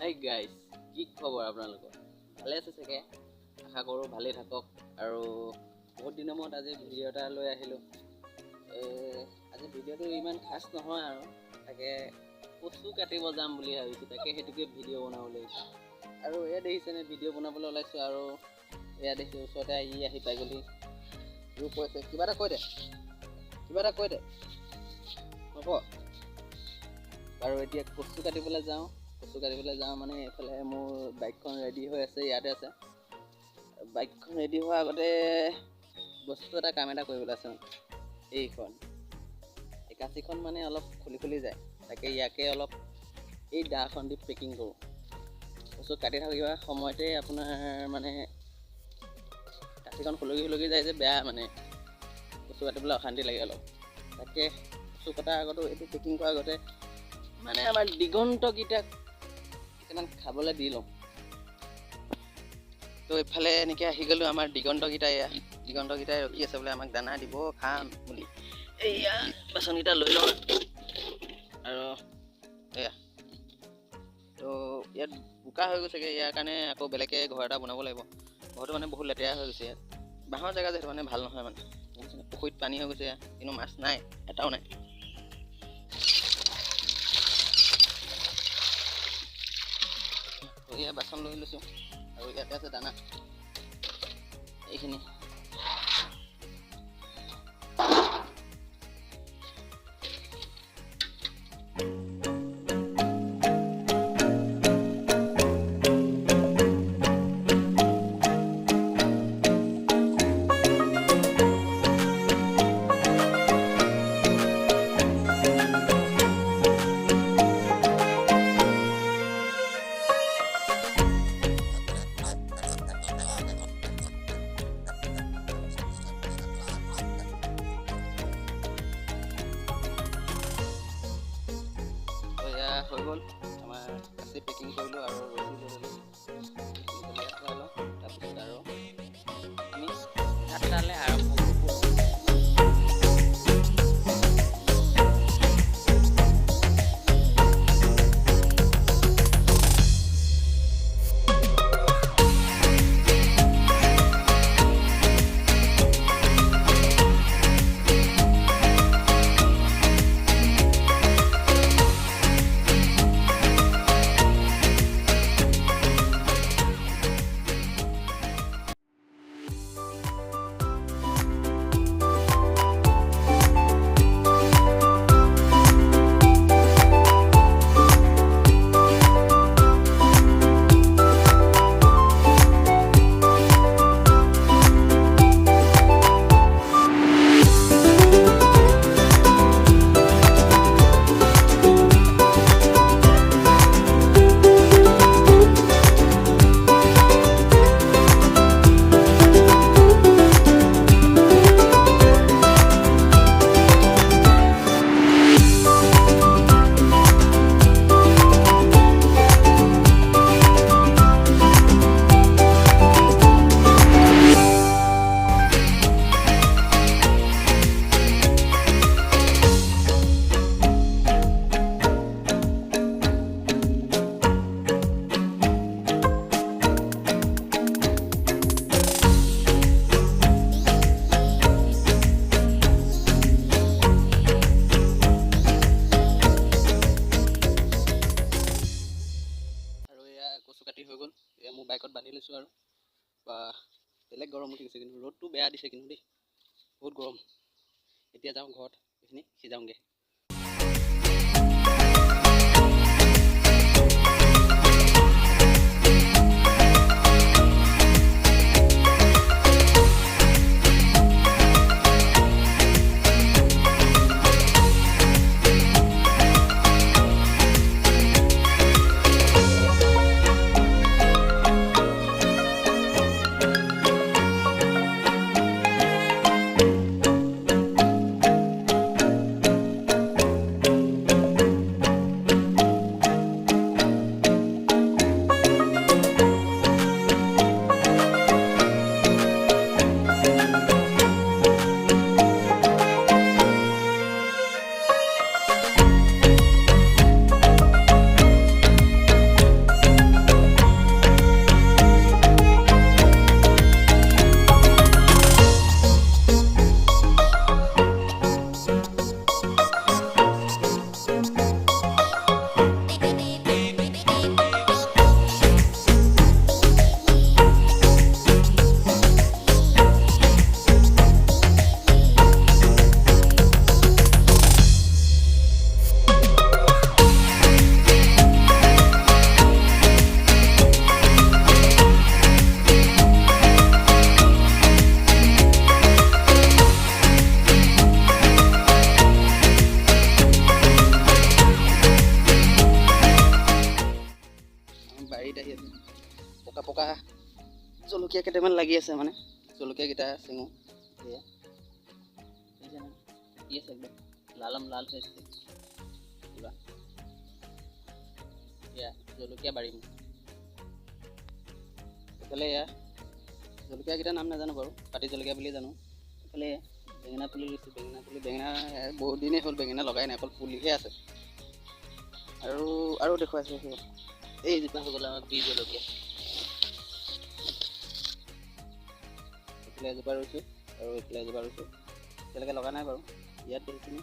Hi guys, কি খবৰ আপোনালোকৰ? ভালে আছে চাগে? আশা কৰোঁ ভালেই থাকক। আৰু বহুত দিনৰ মূৰত আজি ভিডিঅ' এটা লৈ আহিলোঁ। আজি ভিডিঅ'টো ইমান খাচ নহয় আৰু তাকে কচু কাটিব যাম বুলি ভাবিছোঁ, তাকে সেইটোকে ভিডিঅ' বনাবলৈ আহিছোঁ। আৰু এয়া দেখিছেনে, ভিডিঅ' বনাবলৈ ওলাইছোঁ আৰু এয়া দেখিছোঁ ওচৰতে আহি পাই গ'লি। ৰূপ কৈছে কিবা এটা কৈ দে হ'ব বাৰু। এতিয়া কচু কাটিবলৈ যাওঁ মানে এইফালে মোৰ বাইকখন ৰেডি হৈ আছে, ইয়াতে আছে। বাইকখন ৰেডি হোৱাৰ আগতে বস্তু এটা কাম এটা কৰিবলৈ আছে। এই কাঁচিখন মানে অলপ খুলি যায়, তাকে ইয়াকে অলপ এই দাখন দি পেকিং কৰোঁ। কচু কাটি থাকিবা সময়তে আপোনাৰ মানে কাঁচিখন খুলগি যায় যে, বেয়া মানে কচু কাটিবলৈ অশান্তি লাগে অলপ। তাকে কচু কটাৰ আগতো এইটো পেকিং কৰাৰ আগতে মানে আমাৰ দিগন্তকেইটাক কেইটামান খাবলৈ দি লওঁ। তো এইফালে এনেকৈ আহি গ'লোঁ। আমাৰ দিগন্তকেইটাই ৰখি আছে বোলে আমাক দানা দিব, খাম বুলি। এয়া বাচনকেইটা লৈ লওঁ আৰু এয়া তো ইয়াত বোকা হৈ গৈছেগৈ। ইয়াৰ কাৰণে আকৌ বেলেগকৈ ঘৰ এটা বনাব লাগিব। ঘৰটো মানে বহুত লেতেৰা হৈ গৈছে। ইয়াত বাঁহৰ জেগা যে, সেইটো মানে ভাল নহয়। মানে পুখুৰীত পানী হৈ গৈছে, কিন্তু মাছ নাই, এটাও নাই। এয়া বাচন লৈ লৈছোঁ আৰু ইয়াতে আছে দানা এইখিনি। হৈ গ'ল আমাৰ কাঁচি পেকিং কৰিলোঁ আৰু ৰছী লৈ ল'লোঁ। তাৰপিছত আৰু আমি যাত্ৰালৈ আৰম্ভ কৰোঁ। কচু কাটি হৈ গ'ল। এয়া মোৰ বাইকত বান্ধি লৈছোঁ আৰু বেলেগ গৰম উঠি গৈছে, কিন্তু ৰ'দটো বেয়া দিছে কিন্তু দেই, বহুত গৰম। এতিয়া যাওঁ ঘৰত, এইখিনি সিজাওঁগৈ। হেৰিত আহি আছে পকা পকা জলকীয়া কেইটামান লাগি আছে মানে জলকীয়াকেইটা চিঙো এয়া কি আছে একদম লালম লাল হৈ আছে পুৰা এয়া জলকীয়া বাৰী মোৰ এইফালে এয়া জলকীয়াকেইটাৰ নাম নাজানো বাৰু পাতি জলকীয়া বুলি জানো এইফালে বেঙেনা পুলি ৰুইছোঁ বেঙেনা বহুত দিনেই হ'ল বেঙেনা লগাই নাই অকল পুলিহে আছে আৰু দেখুৱাইছোঁ সেই এইজোপা হৈ গ'ল আমাৰ বীজ জলকীয়া এইফালে এজোপা ৰুইছোঁ আৰু এইফালে এজোপা ৰুইছোঁ এতিয়ালৈকে লগা নাই বাৰু ইয়াত দেখিছোঁ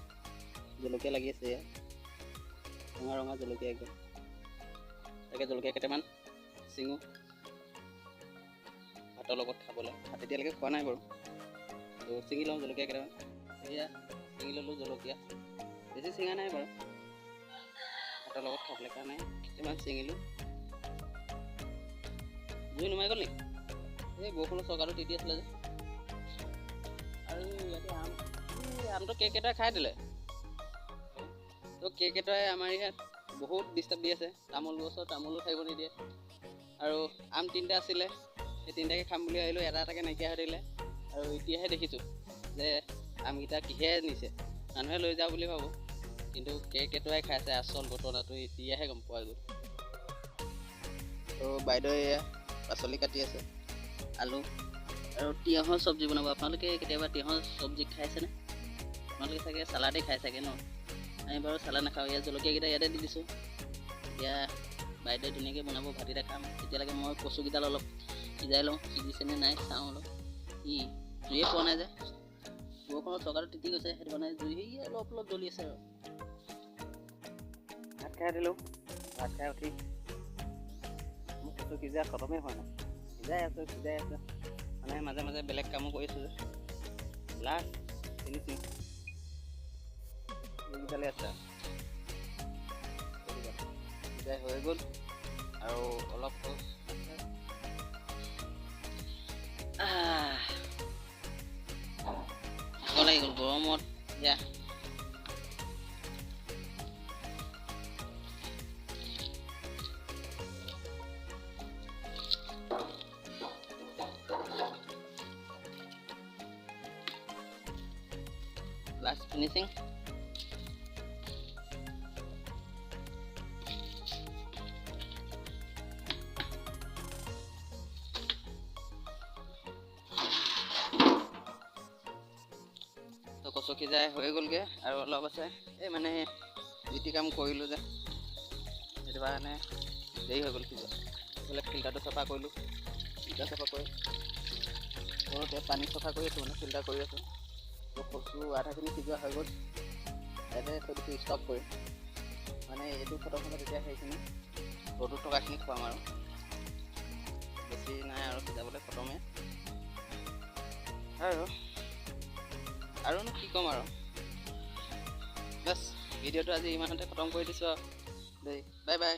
জলকীয়া লাগি আছে ইয়াত ৰঙা ৰঙা জলকীয়া একদম তাকে জলকীয়া কেইটামান চিঙো ভাতৰ লগত খাবলৈ ভাত এতিয়ালৈকে খোৱা নাই বাৰু তো ছিঙি লওঁ জলকীয়া কেইটামান এয়া ছিঙি ল'লোঁ জলকীয়া বেছি ছিঙা নাই বাৰু ভাতৰ লগত খাবলৈ কাৰণে কেইটামান ছিঙিলোঁ জুই নুমাই গ'ল নেকি এই বৰষুণৰ চৰকাৰটো তিতি আছিলে যে আৰু ইয়াতে আমটো কেৰ্কেটুৱাই খাই দিলে তো কেৰ্কেটুৱাই আমাৰ ইয়াত বহুত ডিষ্টাৰ্ব দি আছে তামোল গছৰ তামোলো থাকিব নিদিয়ে আৰু আম 3টা আছিলে সেই 3টাকে খাম বুলি আহিলোঁ এটা এটাকৈ নাইকিয়া হৈ থাকিলে আৰু এতিয়াহে দেখিছোঁ যে আমকেইটা কিহে নিছে মানুহে লৈ যাওঁ বুলি ভাবোঁ কিন্তু কেৰ্কেটুৱাই খাইছে আচল ঘটনাটো এতিয়াহে গম পোৱা গ'ল তো বাইদেৱে এয়া পাচলি কাটি আছে আলু আৰু তিয়ঁহৰ চব্জি বনাব আপোনালোকে কেতিয়াবা তিয়ঁহৰ চব্জি খাইছেনে আপোনালোকে চাগে চালাডেই খাই চাগে ন আমি বাৰু চালাড নাখাওঁ ইয়াত জলকীয়াকেইটা ইয়াতে দি দিছোঁ এতিয়া বাইদেৱে ধুনীয়াকৈ বনাব ভাতকেইটা খাম তেতিয়ালৈকে মই কচুকেইডাল অলপ সিজাই লওঁ সিজিছেনে নাই চাওঁ অলপ জুইয়ে পোৱা নাই যে বৰষুণৰ চৰকাৰটো তিতি গৈছে সেইটো মানে জুই অলপ অলপ জ্বলি আছে আৰু ভাত খাই দিলোঁ ভাত খাই উঠি মোৰ কচু সিজা খতমেই হোৱা নাই সিজাই আছোঁ মানে মাজে মাজে বেলেগ কামো কৰি আছোঁ যে লাষ্ট ফিনিচিং এইকেইডালে আছে সিজাই হৈ গ'ল আৰু অলপ ভাগৰ লাগি গ'ল গৰমত এতিয়া লাষ্ট ফিনিচিং তো কচু সিজাই হৈ গ'লগৈ আৰু অলপ আছে এই মানে যিটি কাম কৰিলোঁ যে সেইটো কাৰণে দেৰি হৈ গ'ল সিজোৱা এইফালে ফিল্টাৰটো চফা কৰিলোঁ ফিল্টাৰ চফা কৰি ঘৰতে পানী চফা কৰি আছোঁ মানে ফিল্টাৰ কৰি আছোঁ তো কচু আধাখিনি সিজোৱা হৈ গ'ল ইয়াতে থৈ দিছোঁ ষ্টক কৰি মানে এইটো খতম হ'লে তেতিয়া সেইখিনি ৰ'দত থকাখিনি খুৱাম আৰু বেছি নাই আৰু সিজাবলৈ খতমেই আৰুনো কি ক'ম আৰু বাছ ভিডিঅ'টো আজি ইমানতে খতম কৰি দিছোঁ আৰু দেই বাই বাই